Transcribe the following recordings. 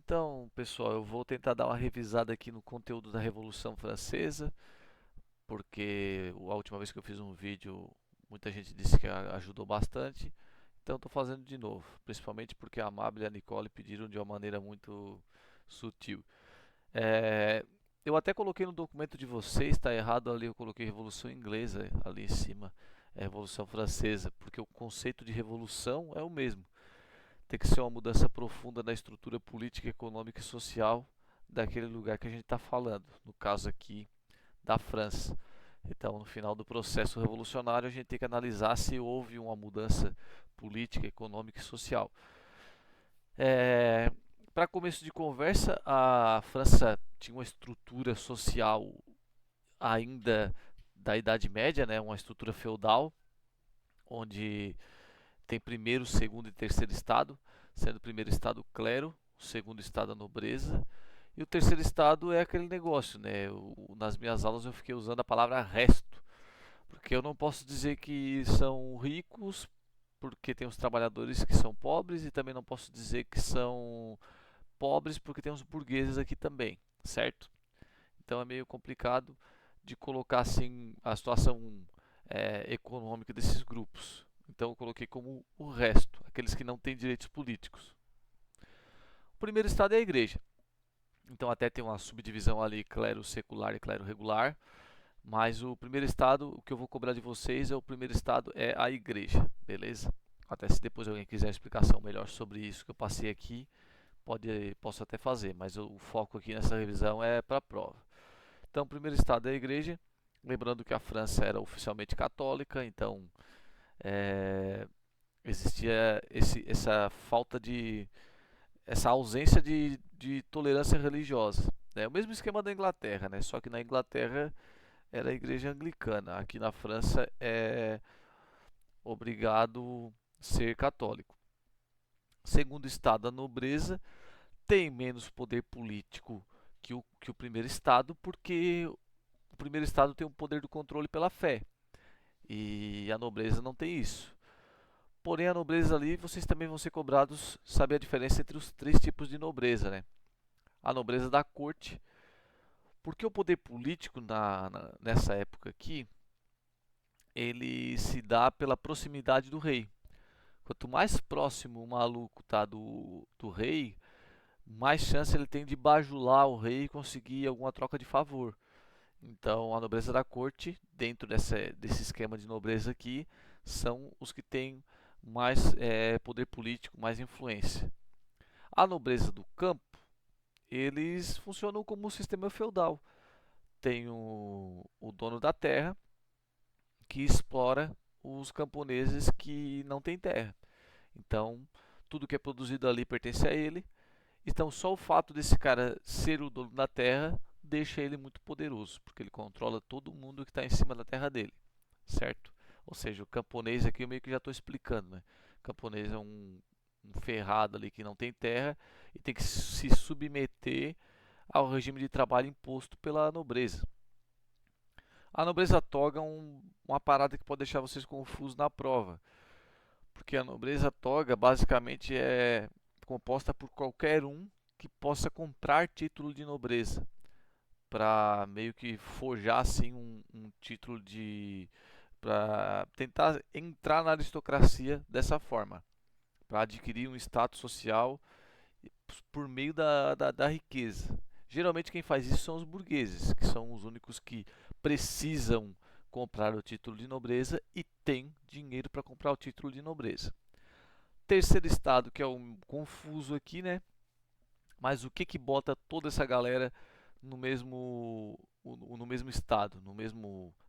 Então, pessoal, eu vou tentar dar uma revisada aqui no conteúdo da Revolução Francesa, porque a última vez que eu fiz um vídeo, muita gente disse que ajudou bastante. Então, estou fazendo de novo, principalmente porque a Amábile e a Nicole pediram de uma maneira muito sutil. É, eu até coloquei no documento de vocês, está errado ali, eu coloquei Revolução Inglesa ali em cima, é Revolução Francesa, porque o conceito de revolução é o mesmo. Tem que ser uma mudança profunda na estrutura política, econômica e social daquele lugar que a gente está falando, no caso aqui da França. Então, no final do processo revolucionário, a gente tem que analisar se houve uma mudança política, econômica e social. É, Para começo de conversa, a França tinha uma estrutura social ainda da Idade Média, né, uma estrutura feudal, onde tem primeiro, segundo e terceiro estado, sendo o primeiro estado o clero, o segundo estado a nobreza e o terceiro estado é aquele negócio, né? Nas minhas aulas eu fiquei usando a palavra resto, porque eu não posso dizer que são ricos, porque tem os trabalhadores que são pobres, e também não posso dizer que são pobres, porque tem os burgueses aqui também, certo? Então é meio complicado de colocar assim a situação econômica desses grupos. Então eu coloquei como o resto, aqueles que não têm direitos políticos. O primeiro estado é a igreja. Então até tem uma subdivisão ali, clero secular e clero regular. Mas o primeiro estado, o que eu vou cobrar de vocês é o primeiro estado é a igreja, beleza? Até se depois alguém quiser explicação melhor sobre isso que eu passei aqui, posso até fazer, mas o foco aqui nessa revisão é para a prova. Então, o primeiro estado é a igreja, lembrando que a França era oficialmente católica, então é, existia essa falta de, essa ausência de tolerância religiosa. É o mesmo esquema da Inglaterra, né? Só que na Inglaterra era a igreja anglicana. Aqui na França é obrigado ser católico. Segundo estado, a nobreza tem menos poder político que o primeiro estado, porque o primeiro estado tem o poder do controle pela fé e a nobreza não tem isso. Porém, a nobreza ali, vocês também vão ser cobrados saber a diferença entre os três tipos de nobreza, né? A nobreza da corte, porque o poder político nessa época aqui, ele se dá pela proximidade do rei. Quanto mais próximo o maluco tá do rei, mais chance ele tem de bajular o rei e conseguir alguma troca de favor. Então, a nobreza da corte, dentro desse esquema de nobreza aqui, são os que têm mais poder político, mais influência. A nobreza do campo, eles funcionam como um sistema feudal. Tem o dono da terra que explora os camponeses que não têm terra. Então, tudo que é produzido ali pertence a ele. Então, só o fato desse cara ser o dono da terra deixa ele muito poderoso, porque ele controla todo mundo que está em cima da terra dele, certo? Ou seja, o camponês aqui eu meio que já estou explicando, né? O camponês é um ferrado ali que não tem terra e tem que se submeter ao regime de trabalho imposto pela nobreza. A nobreza toga é uma parada que pode deixar vocês confusos na prova, porque a nobreza toga basicamente é composta por qualquer um que possa comprar título de nobreza, para meio que forjar assim um título de para tentar entrar na aristocracia dessa forma, para adquirir um status social por meio da riqueza. Geralmente quem faz isso são os burgueses, que são os únicos que precisam comprar o título de nobreza e têm dinheiro para comprar o título de nobreza. Terceiro estado, que é um confuso aqui, né? Mas o que que bota toda essa galera no mesmo estado,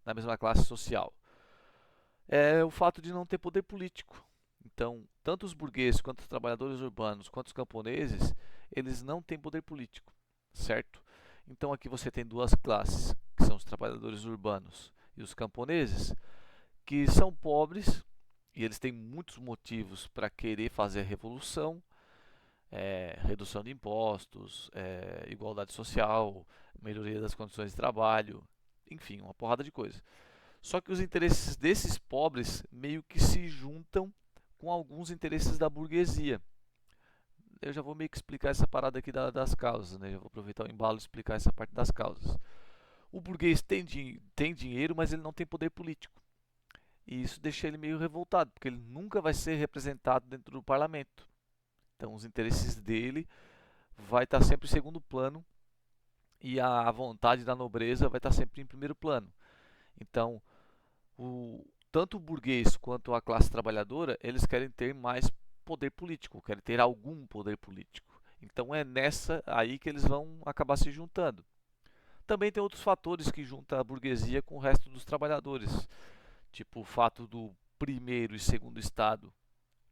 na mesma classe social? É o fato de não ter poder político. Então, tanto os burgueses, quanto os trabalhadores urbanos, quanto os camponeses, eles não têm poder político, certo? Então aqui você tem duas classes, que são os trabalhadores urbanos e os camponeses, que são pobres e eles têm muitos motivos para querer fazer a revolução, redução de impostos, igualdade social, melhoria das condições de trabalho, enfim, uma porrada de coisa. Só que os interesses desses pobres meio que se juntam com alguns interesses da burguesia. eu já vou meio que explicar essa parada aqui das causas, né? Já vou aproveitar o embalo e explicar essa parte das causas. O burguês tem dinheiro, mas ele não tem poder político. E isso deixa ele meio revoltado, porque ele nunca vai ser representado dentro do parlamento. Então, os interesses dele vai estar sempre em segundo plano e a vontade da nobreza vai estar sempre em primeiro plano. Então, tanto o burguês quanto a classe trabalhadora, eles querem ter mais poder político, querem ter algum poder político. Então é nessa aí que eles vão acabar se juntando. Também tem outros fatores que juntam a burguesia com o resto dos trabalhadores, tipo o fato do primeiro e segundo estado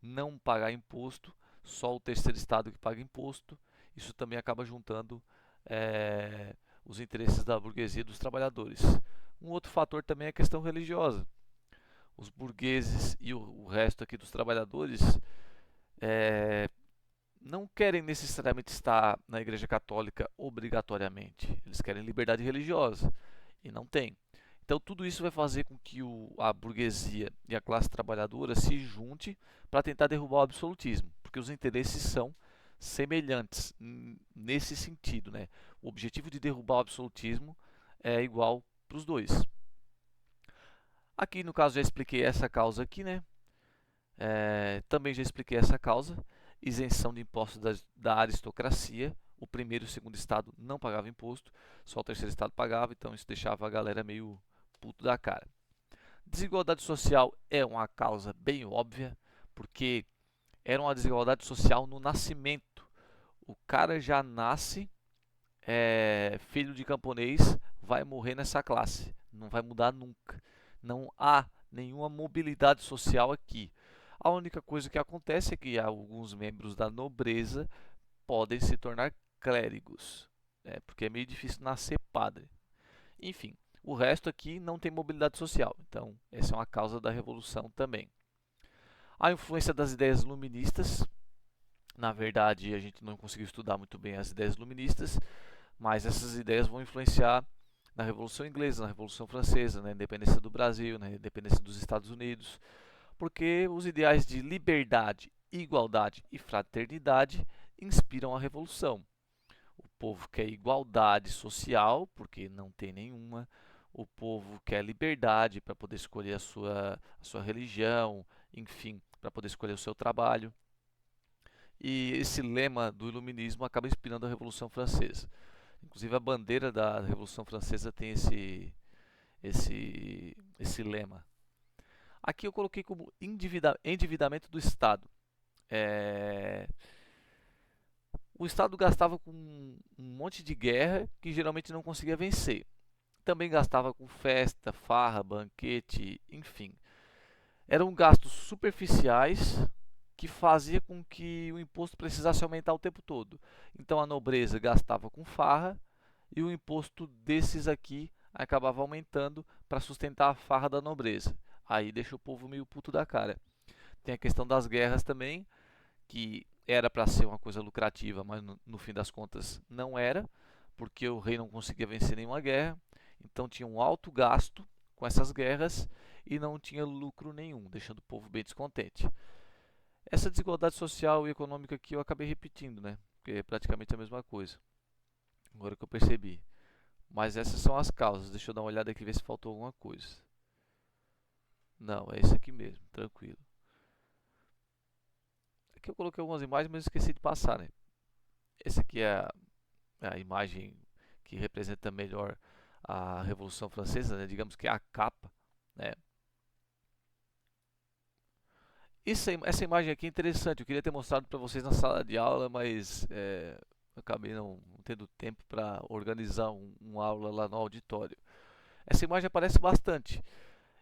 não pagar imposto, só o terceiro estado que paga imposto. Isso também acaba juntando os interesses da burguesia e dos trabalhadores. Um outro fator também é a questão religiosa. Os burgueses e o resto aqui dos trabalhadores é, não querem necessariamente estar na Igreja Católica obrigatoriamente. Eles querem liberdade religiosa e não tem. Então tudo isso vai fazer com que a burguesia e a classe trabalhadora se junte para tentar derrubar o absolutismo, porque os interesses são semelhantes nesse sentido, né? O objetivo de derrubar o absolutismo é igual para os dois. Aqui no caso já expliquei essa causa aqui, né? Também já expliquei essa causa, isenção de impostos da aristocracia. O primeiro e o segundo estado não pagavam imposto, só o terceiro estado pagava, então isso deixava a galera meio puto da cara. Desigualdade social é uma causa bem óbvia, porque era uma desigualdade social no nascimento. O cara já nasce filho de camponês, vai morrer nessa classe, não vai mudar nunca. Não há nenhuma mobilidade social aqui. A única coisa que acontece é que alguns membros da nobreza podem se tornar clérigos, porque é meio difícil nascer padre. Enfim, o resto aqui não tem mobilidade social, então essa é uma causa da revolução também. A influência das ideias iluministas, na verdade a gente não conseguiu estudar muito bem as ideias iluministas, mas essas ideias vão influenciar na Revolução Inglesa, na Revolução Francesa, na independência do Brasil, na independência dos Estados Unidos, porque os ideais de liberdade, igualdade e fraternidade inspiram a revolução. O povo quer igualdade social, porque não tem nenhuma. O povo quer liberdade para poder escolher a sua religião, enfim, para poder escolher o seu trabalho. E esse lema do iluminismo acaba inspirando a Revolução Francesa. Inclusive a bandeira da Revolução Francesa tem esse lema. Aqui eu coloquei como endividamento do Estado. É, O Estado gastava com um monte de guerra que geralmente não conseguia vencer. Também gastava com festa, farra, banquete, enfim. Eram gastos superficiais que fazia com que o imposto precisasse aumentar o tempo todo. Então a nobreza gastava com farra e o imposto desses aqui acabava aumentando para sustentar a farra da nobreza. Aí deixa o povo meio puto da cara. Tem a questão das guerras também, que era para ser uma coisa lucrativa, mas no fim das contas não era, porque o rei não conseguia vencer nenhuma guerra, então tinha um alto gasto com essas guerras e não tinha lucro nenhum, deixando o povo bem descontente. Essa desigualdade social e econômica aqui eu acabei repetindo, né? Porque é praticamente a mesma coisa. Agora que eu percebi. Mas essas são as causas. Deixa eu dar uma olhada aqui e ver se faltou alguma coisa. Não, é isso aqui mesmo, tranquilo. Aqui eu coloquei algumas imagens, mas esqueci de passar, né? Esse aqui é a imagem que representa melhor a Revolução Francesa, né? Digamos que é a capa, né? Essa imagem aqui é interessante, eu queria ter mostrado para vocês na sala de aula, mas acabei não tendo tempo para organizar uma aula lá no auditório. Essa imagem aparece bastante.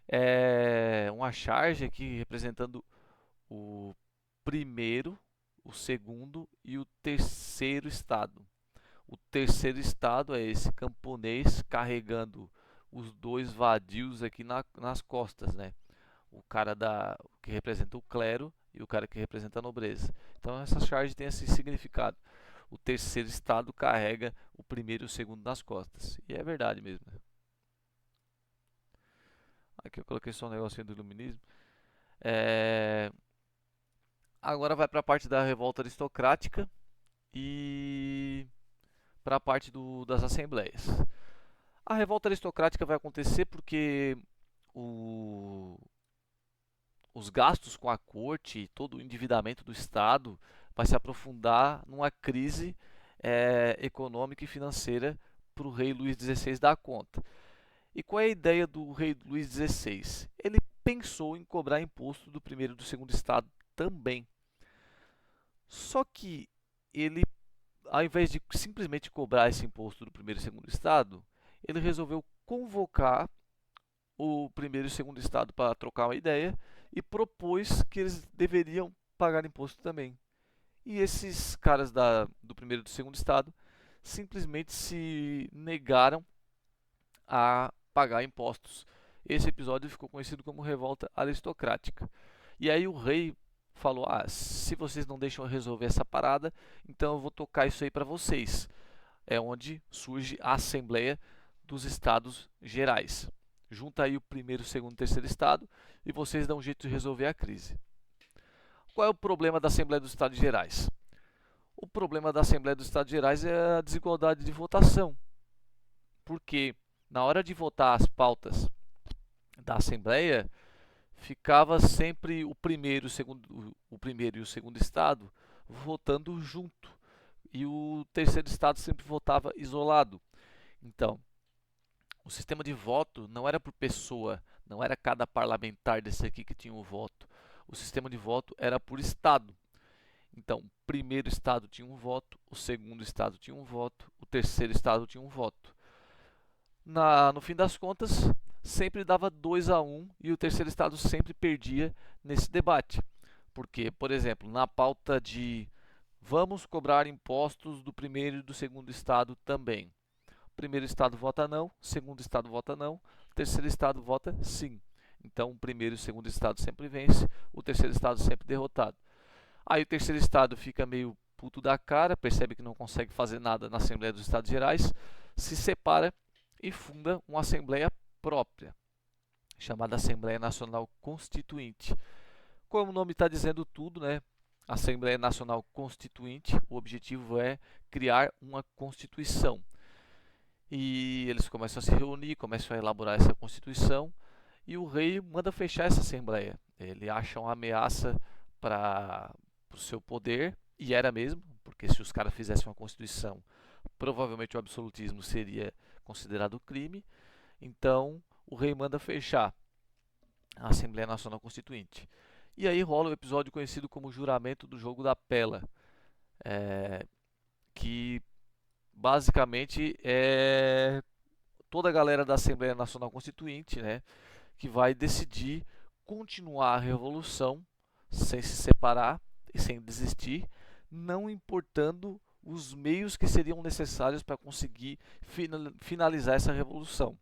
É uma charge aqui representando o primeiro, o segundo e o terceiro estado. O terceiro estado é esse camponês carregando os dois vadios aqui nas costas, né? O cara que representa o clero e o cara que representa a nobreza. Então essa charge tem esse significado. O terceiro estado carrega o primeiro e o segundo nas costas. E é verdade mesmo, né? Aqui eu coloquei só um negocinho do iluminismo. É... Agora vai para a parte da revolta aristocrática e para a parte das assembleias. A revolta aristocrática vai acontecer porque o, os gastos com a corte e todo o endividamento do Estado vai se aprofundar numa crise econômica e financeira para o rei Luís XVI dar conta. E qual é a ideia do rei Luís XVI? Ele pensou em cobrar imposto do primeiro e do segundo estado também. Só que ele, ao invés de simplesmente cobrar esse imposto do primeiro e segundo estado, ele resolveu convocar o primeiro e o segundo estado para trocar uma ideia e propôs que eles deveriam pagar imposto também. E esses caras do primeiro e do segundo estado simplesmente se negaram a pagar impostos. Esse episódio ficou conhecido como revolta aristocrática. E aí o rei falou: "Ah, se vocês não deixam eu resolver essa parada, então eu vou tocar isso aí para vocês". É onde surge a Assembleia dos Estados Gerais. Junta aí o primeiro, segundo e terceiro estado e vocês dão um jeito de resolver a crise. Qual é o problema da Assembleia dos Estados Gerais? O problema da Assembleia dos Estados Gerais é a desigualdade de votação, porque na hora de votar as pautas da Assembleia, ficava sempre o primeiro e o segundo estado votando junto, e o terceiro estado sempre votava isolado. Então, o sistema de voto não era por pessoa, não era cada parlamentar desse aqui que tinha um voto. O sistema de voto era por estado. Então, o primeiro estado tinha um voto, o segundo estado tinha um voto, o terceiro estado tinha um voto. No fim das contas, sempre dava 2-1 e o terceiro estado sempre perdia nesse debate. Porque, por exemplo, na pauta de vamos cobrar impostos do primeiro e do segundo estado também. O primeiro estado vota não, o segundo estado vota não, o terceiro estado vota sim. Então, o primeiro e o segundo estado sempre vence, o terceiro estado sempre derrotado. Aí o terceiro estado fica meio puto da cara, percebe que não consegue fazer nada na Assembleia dos Estados Gerais, se separa e funda uma Assembleia própria, chamada Assembleia Nacional Constituinte. Como o nome está dizendo tudo, né? Assembleia Nacional Constituinte, o objetivo é criar uma Constituição. E eles começam a se reunir, começam a elaborar essa Constituição, e o rei manda fechar essa Assembleia. Ele acha uma ameaça para o seu poder, e era mesmo, porque se os caras fizessem uma Constituição, provavelmente o absolutismo seria considerado crime. Então o rei manda fechar a Assembleia Nacional Constituinte. E aí rola o episódio conhecido como Juramento do Jogo da Pela, que basicamente é toda a galera da Assembleia Nacional Constituinte, né, que vai decidir continuar a revolução sem se separar e sem desistir, não importando os meios que seriam necessários para conseguir finalizar essa revolução.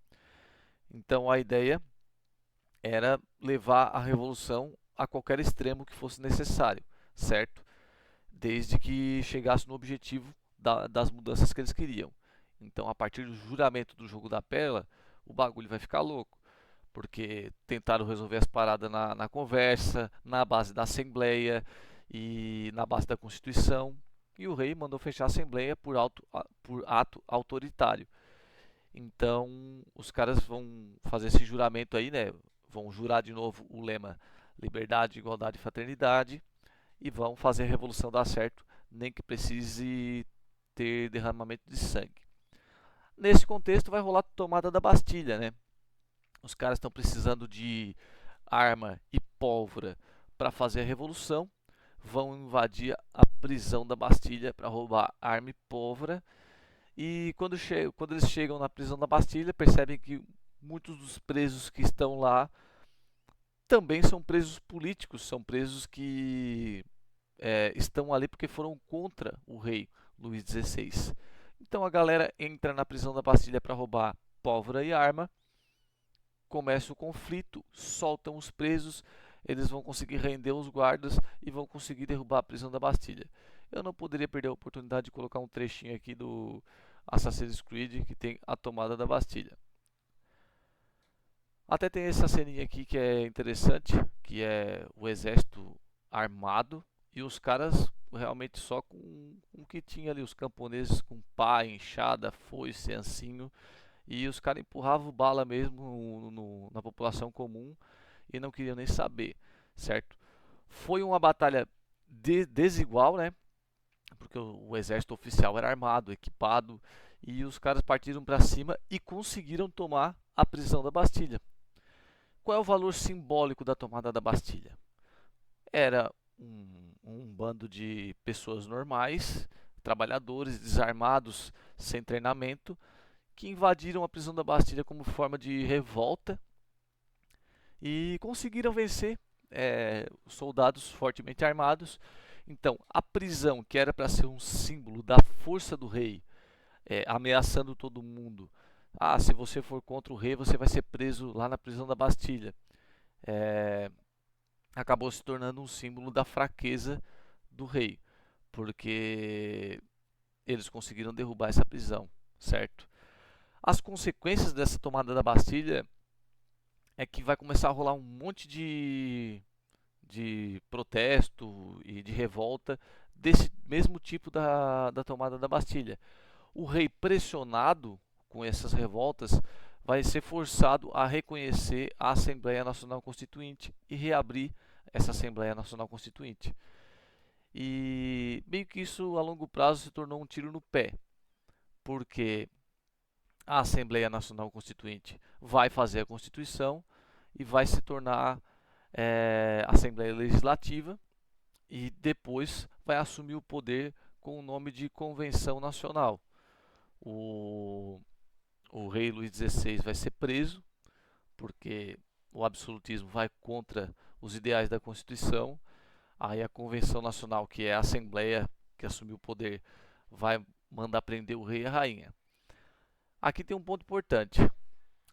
Então a ideia era levar a revolução a qualquer extremo que fosse necessário, certo? Desde que chegasse no objetivo das mudanças que eles queriam. Então, a partir do juramento do Jogo da Pela, o bagulho vai ficar louco, porque tentaram resolver as paradas na conversa, na base da Assembleia e na base da Constituição, e o rei mandou fechar a Assembleia por ato autoritário. Então, os caras vão fazer esse juramento aí, né? Vão jurar de novo o lema liberdade, igualdade e fraternidade e vão fazer a revolução dar certo, nem que precise ter derramamento de sangue. Nesse contexto vai rolar a tomada da Bastilha, né? Os caras estão precisando de arma e pólvora para fazer a revolução, vão invadir a prisão da Bastilha para roubar arma e pólvora. E quando eles chegam na prisão da Bastilha, percebem que muitos dos presos que estão lá também são presos políticos, são presos que estão ali porque foram contra o rei Luís XVI. Então a galera entra na prisão da Bastilha para roubar pólvora e arma, começa o conflito, soltam os presos, eles vão conseguir render os guardas e vão conseguir derrubar a prisão da Bastilha. Eu não poderia perder a oportunidade de colocar um trechinho aqui do Assassin's Creed que tem a tomada da Bastilha. Até tem essa ceninha aqui que é interessante, que é o exército armado E os caras realmente só com o que tinha ali, os camponeses com pá, enxada, foice, ancinho, e os caras empurravam bala mesmo na população comum e não queriam nem saber, certo? Foi uma batalha desigual, né? Porque o exército oficial era armado, equipado, e os caras partiram para cima e conseguiram tomar a prisão da Bastilha. Qual é o valor simbólico da tomada da Bastilha? Era um bando de pessoas normais, trabalhadores, desarmados, sem treinamento, que invadiram a prisão da Bastilha como forma de revolta e conseguiram vencer soldados fortemente armados. Então, a prisão, que era para ser um símbolo da força do rei, ameaçando todo mundo. Ah, se você for contra o rei, você vai ser preso lá na prisão da Bastilha. É, acabou se tornando um símbolo da fraqueza do rei, porque eles conseguiram derrubar essa prisão, certo? As consequências dessa tomada da Bastilha é que vai começar a rolar um monte de protesto e de revolta desse mesmo tipo da tomada da Bastilha. O rei, pressionado com essas revoltas, vai ser forçado a reconhecer a Assembleia Nacional Constituinte e reabrir essa Assembleia Nacional Constituinte. E meio que isso a longo prazo se tornou um tiro no pé, porque a Assembleia Nacional Constituinte vai fazer a Constituição e vai se tornar Assembleia Legislativa e depois vai assumir o poder com o nome de Convenção Nacional. O, o rei Luís XVI vai ser preso porque o absolutismo vai contra os ideais da Constituição. Aí a Convenção Nacional, que é a Assembleia que assumiu o poder, vai mandar prender o rei e a rainha. Aqui tem um ponto importante.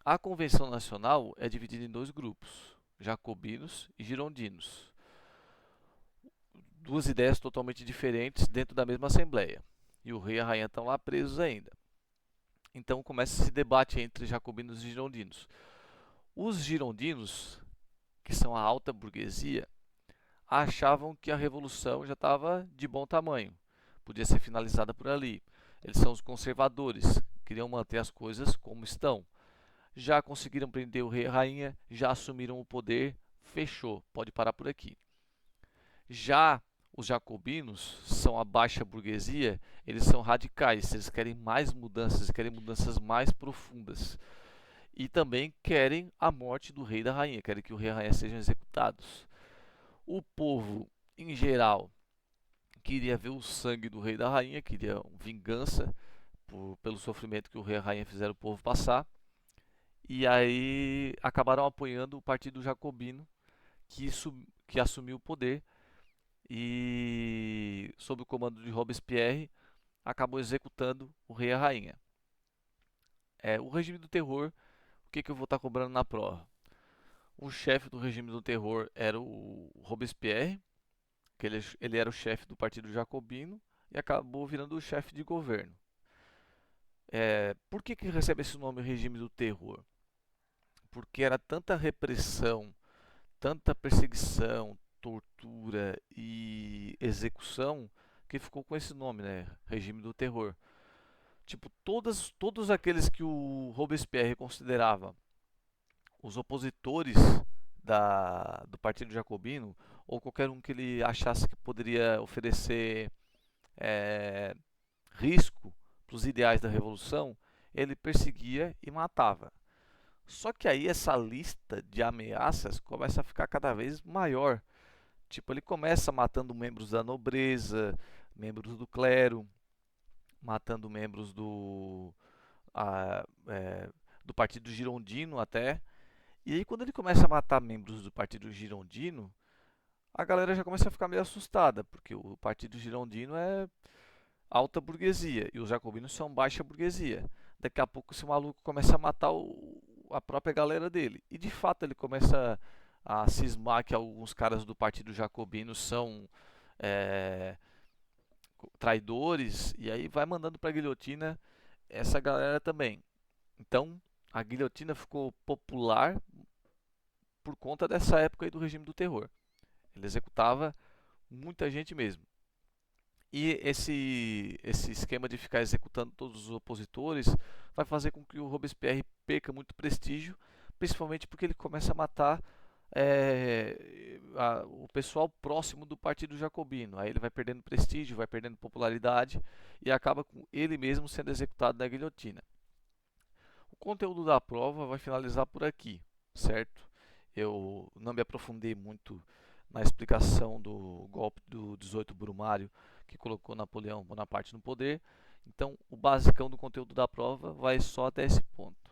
A Convenção Nacional é dividida em dois grupos, jacobinos e girondinos. Duas ideias totalmente diferentes dentro da mesma Assembleia. E o rei e a rainha estão lá presos ainda. Então começa esse debate entre jacobinos e girondinos. Os girondinos, que são a alta burguesia, achavam que a revolução já estava de bom tamanho, podia ser finalizada por ali. Eles são os conservadores, queriam manter as coisas como estão. Já conseguiram prender o rei e a rainha, já assumiram o poder, fechou, pode parar por aqui. Já os jacobinos são a baixa burguesia, eles são radicais, eles querem mais mudanças, querem mudanças mais profundas. E também querem a morte do rei e da rainha, querem que o rei e a rainha sejam executados. O povo, em geral, queria ver o sangue do rei e da rainha, queria vingança pelo sofrimento que o rei e a rainha fizeram o povo passar. E aí acabaram apoiando o Partido Jacobino, que assumiu o poder e, sob o comando de Robespierre, acabou executando o rei e a rainha. O regime do terror, o que eu vou estar cobrando na prova? O chefe do regime do terror era o Robespierre, que ele era o chefe do Partido Jacobino e acabou virando o chefe de governo. Por que recebe esse nome regime do terror? Porque era tanta repressão, tanta perseguição, tortura e execução que ficou com esse nome, né? Regime do terror. Tipo, todos aqueles que o Robespierre considerava os opositores do Partido Jacobino, ou qualquer um que ele achasse que poderia oferecer é, risco para os ideais da revolução, ele perseguia e matava. Só que aí essa lista de ameaças começa a ficar cada vez maior. Tipo, ele começa matando membros da nobreza, membros do clero, matando membros do Partido Girondino até. E aí quando ele começa a matar membros do Partido Girondino, a galera já começa a ficar meio assustada, porque o Partido Girondino é alta burguesia e os jacobinos são baixa burguesia. Daqui a pouco esse maluco começa a matar a própria galera dele. E de fato ele começa a cismar que alguns caras do Partido Jacobino são é, traidores, e aí vai mandando para a guilhotina essa galera também. Então a guilhotina ficou popular por conta dessa época aí do regime do terror. Ele executava muita gente mesmo. E esse esquema de ficar executando todos os opositores vai fazer com que o Robespierre perca muito prestígio, principalmente porque ele começa a matar o pessoal próximo do Partido Jacobino. Aí ele vai perdendo prestígio, vai perdendo popularidade e acaba com ele mesmo sendo executado na guilhotina. O conteúdo da prova vai finalizar por aqui, certo? Eu não me aprofundei muito na explicação do golpe do 18 Brumário que colocou Napoleão Bonaparte no poder. Então, o basicão do conteúdo da prova vai só até esse ponto.